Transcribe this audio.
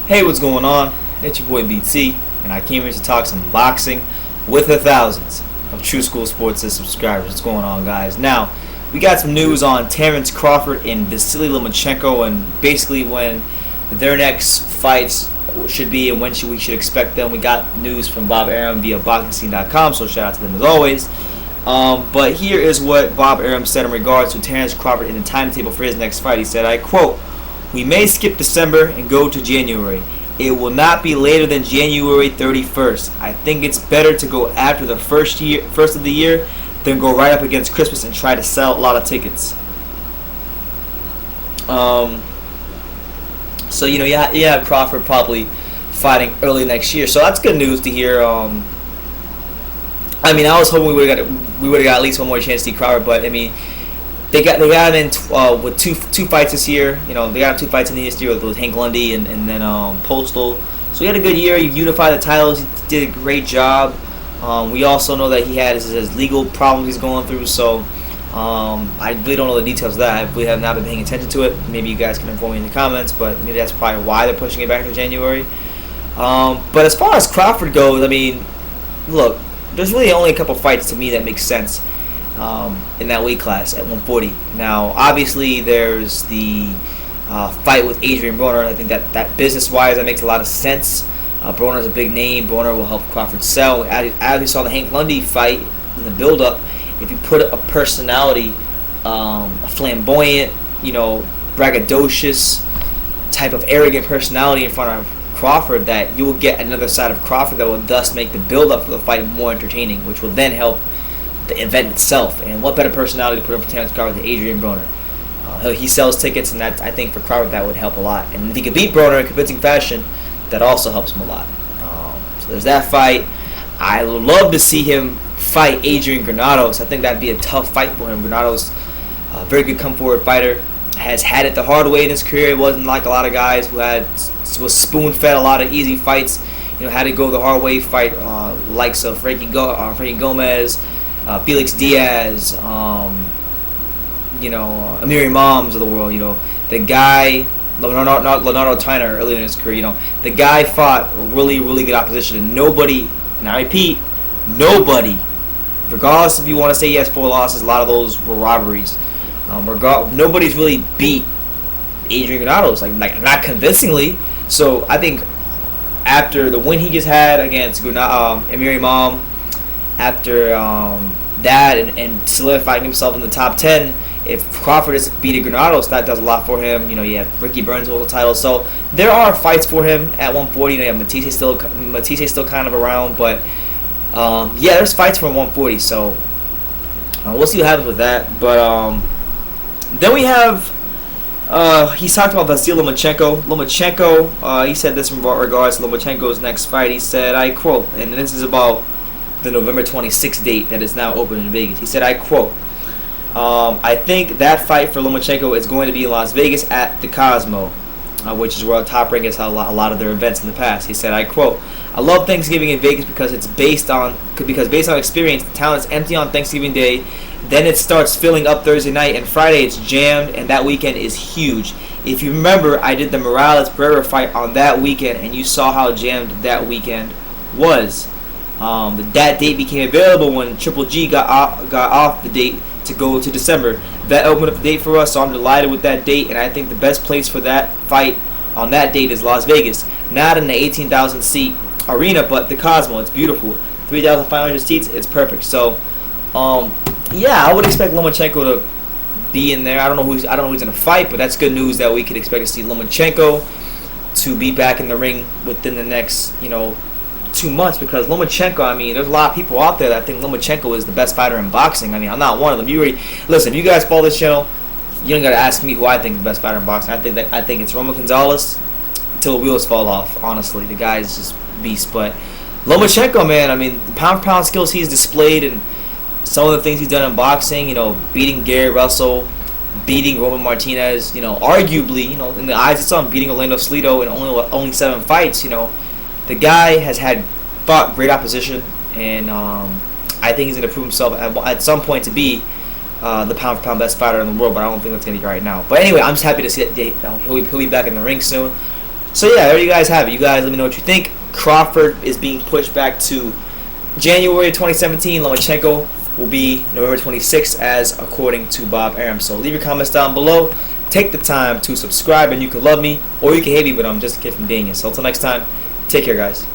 Hey, what's going on? It's your boy BT, and I came here to talk some boxing with the thousands of True School Sports subscribers. What's going on, guys? Now, we got some news on Terence Crawford and Vasyl Lomachenko, and basically when their next fights should be and when we should expect them. We got news from Bob Arum via BoxingScene.com, so shout out to them as always. But here is what Bob Arum said in regards to Terence Crawford in the timetable for his next fight. He said, I quote, "We may skip December and go to January. It will not be later than January 31st. I think it's better to go after the first of the year than go right up against Christmas and try to sell a lot of tickets." So yeah, Crawford probably fighting early next year. So that's good news to hear. I was hoping we would have got at least one more chance to see Crawford, but I mean, They got him in with two fights this year. They got him 2 fights in this year with Hank Lundy and then Postal. So he had a good year. He unified the titles. He did a great job. We also know that he had his legal problems he's going through. So I really don't know the details of that. I really have not been paying attention to it. Maybe you guys can inform me in the comments, but maybe that's probably why they're pushing it back to January. But as far as Crawford goes, I mean, look, there's really only a couple fights to me that make sense. In that weight class at 140. Now, obviously, there's the fight with Adrian Broner. I think that business-wise, that makes a lot of sense. Broner's a big name. Broner will help Crawford sell. As we saw the Hank Lundy fight in the build-up, if you put a personality, a flamboyant, braggadocious type of arrogant personality in front of Crawford, that you will get another side of Crawford that will thus make the build-up for the fight more entertaining, which will then help the event itself. And what better personality to put up for Terence Crawford than Adrian Broner? He sells tickets, and that, I think, for Crawford that would help a lot. And if he could beat Broner in convincing fashion, that also helps him a lot. So there's that fight. I would love to see him fight Adrian Granados. I think that'd be a tough fight for him. Granados, a very good come-forward fighter, has had it the hard way in his career. It wasn't like a lot of guys who was spoon-fed a lot of easy fights. Had to go the hard way, fight likes of Frankie Gomez, Felix Diaz, Amiri Moms of the world. The guy, Leonardo Tyner, earlier in his career. The guy fought really, really good opposition, and nobody, and I repeat, nobody, regardless if you want to say he has 4 losses, a lot of those were robberies. Nobody's really beat Adrian Granados, like not convincingly. So I think after the win he just had against Amiri Mom, after that and solidifying himself in the top 10, if Crawford is beating Granados, that does a lot for him. You have Ricky Burns holds the title, so there are fights for him at 140. Matisse still kind of around, but there's fights for 140. So we'll see what happens with that. But then we have he's talked about Vasyl Lomachenko. Lomachenko, he said this in regards to Lomachenko's next fight. He said, I quote, and this is about the November 26th date that is now open in Vegas. He said, I quote, I think that fight for Lomachenko is going to be in Las Vegas at the Cosmo, which is where Top Rank has had a lot of their events in the past. He said, I quote, I love Thanksgiving in Vegas because based on experience, the town is empty on Thanksgiving Day. Then it starts filling up Thursday night, and Friday it's jammed, and that weekend is huge. If you remember, I did the Morales-Pereira fight on that weekend, and you saw how jammed that weekend was. That date became available when Triple G got off the date to go to December. That opened up the date for us, so I'm delighted with that date, and I think the best place for that fight on that date is Las Vegas. Not in the 18,000 seat arena, but the Cosmo. It's beautiful. 3,500 seats. It's perfect. So, I would expect Lomachenko to be in there. I don't know who's going to fight, but that's good news that we could expect to see Lomachenko to be back in the ring within the next 2 months, because Lomachenko, there's a lot of people out there that think Lomachenko is the best fighter in boxing. I'm not one of them. Listen, if you guys follow this channel, you don't got to ask me who I think is the best fighter in boxing. I think it's Roman Gonzalez until the wheels fall off. Honestly, the guy is just beast. But Lomachenko, man, the pound-for-pound skills he's displayed and some of the things he's done in boxing, beating Gary Russell, beating Roman Martinez, arguably, in the eyes of some, beating Orlando Salido in only 7 fights, the guy has fought great opposition, and I think he's going to prove himself at some point to be the pound-for-pound best fighter in the world, but I don't think that's going to be right now. But anyway, I'm just happy to see that he'll be back in the ring soon. So yeah, there you guys have it. You guys let me know what you think. Crawford is being pushed back to January 2017. Lomachenko will be November 26th, as according to Bob Arum. So leave your comments down below. Take the time to subscribe, and you can love me or you can hate me, but I'm just a kid from Daniel. So until next time, take care, guys.